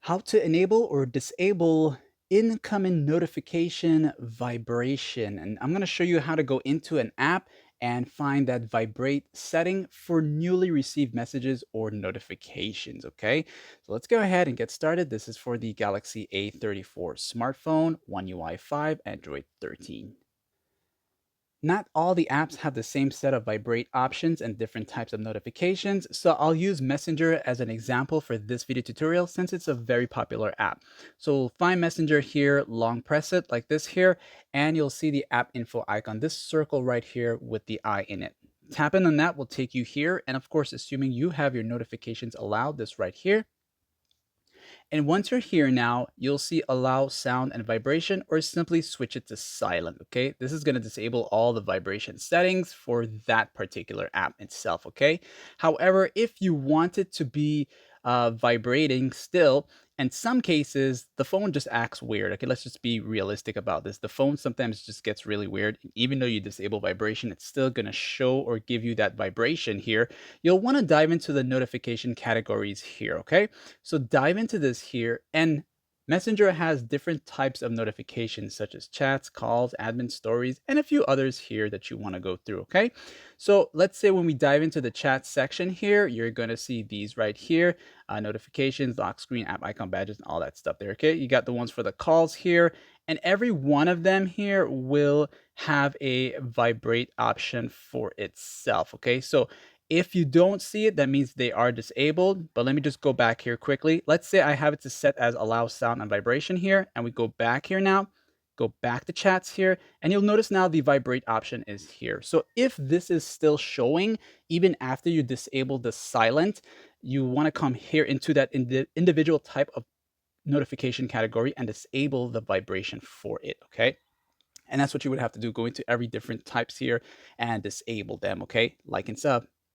How to enable or disable incoming notification vibration. And I'm going to show you how to go into an app and find that vibrate setting for newly received messages or notifications. Okay, so let's go ahead and get started. This is for the Galaxy A34 smartphone, One UI 5, Android 13. Not all the apps have the same set of vibrate options and different types of notifications, so I'll use Messenger as an example for this video tutorial since it's a very popular app. So find Messenger here, long press it like this here, and you'll see the app info icon, this circle right here with the eye in it. Tapping on that will take you here, and of course, assuming you have your notifications allowed, this right here. And once you're here now, you'll see allow sound and vibration or simply switch it to silent. Okay, this is going to disable all the vibration settings for that particular app itself. Okay, however, if you want it to be vibrating still, in some cases, the phone just acts weird. Okay, let's just be realistic about this. The phone sometimes just gets really weird. Even though you disable vibration, it's still going to show or give you that vibration here. You'll want to dive into the notification categories here. Okay, so dive into this here, and Messenger has different types of notifications such as chats, calls, admin stories, and a few others here that you want to go through, okay? So let's say when we dive into the chat section here, you're going to see these right here, notifications, lock screen, app icon, badges, and all that stuff there, okay? You got the ones for the calls here, and every one of them here will have a vibrate option for itself, okay? So if you don't see it, that means they are disabled. But let me just go back here quickly. Let's say I have it to set as allow sound and vibration here, and we go back here now, go back to chats here, and you'll notice now the vibrate option is here. So if this is still showing, even after you disable the silent, you want to come here into that individual type of notification category and disable the vibration for it, okay? And that's what you would have to do, go into every different types here and disable them, okay? Like and sub.